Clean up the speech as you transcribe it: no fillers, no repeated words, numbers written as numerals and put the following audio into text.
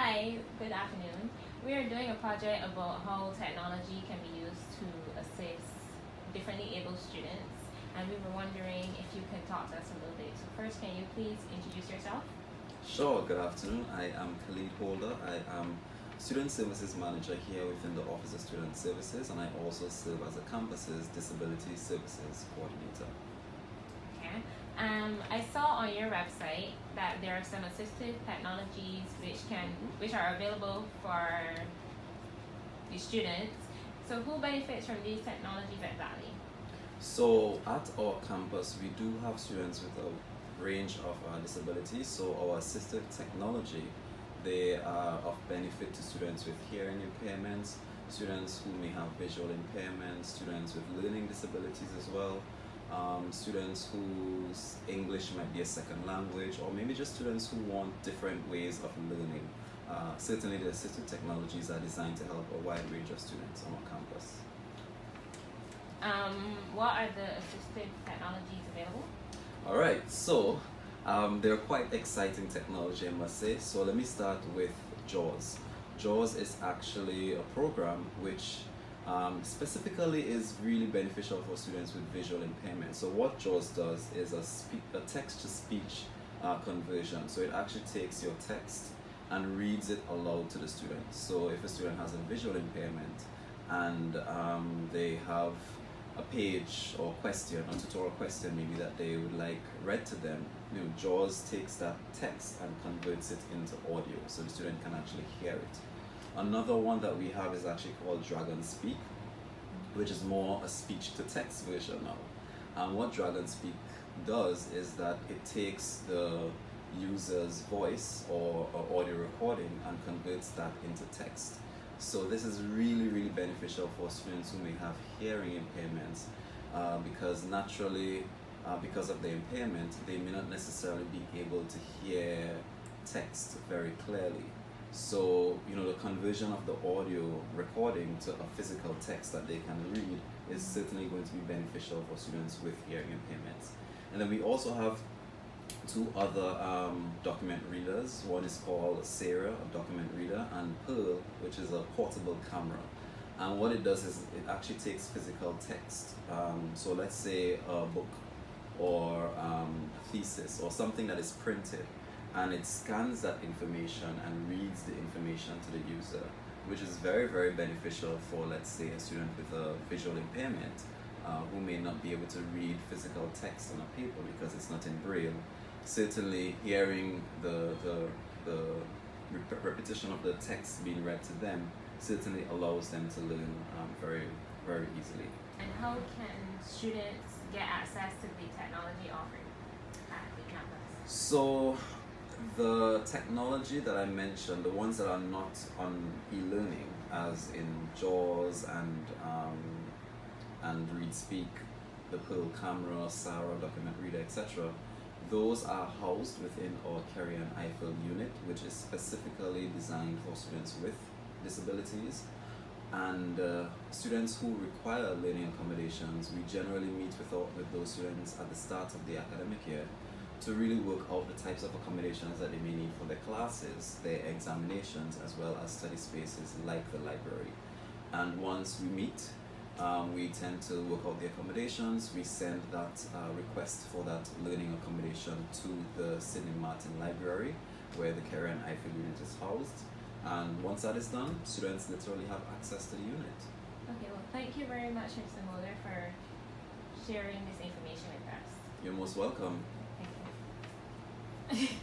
Hi, good afternoon. We are doing a project about how technology can be used to assist differently abled students, and we were wondering if you could talk to us a little bit. So first, can you please introduce yourself? Sure, good afternoon. I am Khalid Holder. I am Student Services Manager here within the Office of Student Services, and I also serve as a campus's Disability Services Coordinator. Okay. I saw on your website that there are some assistive technologies which are available for the students. So who benefits from these technologies exactly? So at our campus, we do have students with a range of disabilities. So our assistive technology, they are of benefit to students with hearing impairments, students who may have visual impairments, students with learning disabilities as well, students whose English might be a second language, or maybe just students who want different ways of learning. Certainly the assistive technologies are designed to help a wide range of students on our campus. What are the assistive technologies available? All right, so they're quite exciting technology, I must say. So let me start with JAWS. JAWS is actually a program which specifically is really beneficial for students with visual impairment. So what JAWS does is a text-to-speech conversion. So it actually takes your text and reads it aloud to the student. So if a student has a visual impairment and they have a page or question, a tutorial question maybe that they would like read to them, JAWS takes that text and converts it into audio so the student can actually hear it. Another one that we have is actually called Dragon Speak, which is more a speech-to-text version now. And what Dragon Speak does is that it takes the user's voice or audio recording and converts that into text. So this is really beneficial for students who may have hearing impairments because naturally, because of the impairment, they may not necessarily be able to hear text very clearly. So, the conversion of the audio recording to a physical text that they can read is certainly going to be beneficial for students with hearing impairments. And then we also have two other document readers. One is called Sarah, a document reader, and Pearl, which is a portable camera. And what it does is it actually takes physical text. So let's say a book or a thesis or something that is printed, and it scans that information and reads the information to the user, which is very beneficial for, let's say, a student with a visual impairment who may not be able to read physical text on a paper because it's not in Braille. Certainly hearing the repetition of the text being read to them certainly allows them to learn very easily. And how can students get access to the technology offered at the campus? So the technology that I mentioned, the ones that are not on e-learning, as in JAWS and ReadSpeak, the Pearl camera, Sarah document reader, etc., those are housed within our Kerry and Eiffel unit, which is specifically designed for students with disabilities. And students who require learning accommodations, we generally meet with those students at the start of the academic year to really work out the types of accommodations that they may need for their classes, their examinations, as well as study spaces like the library. And once we meet, we tend to work out the accommodations. We send that request for that learning accommodation to the Sidney Martin Library, where the Kerry and Eiffel unit is housed. And once that is done, students literally have access to the unit. Okay, well, thank you very much, Mr. Mulder, for sharing this information with us. You're most welcome. Thank you.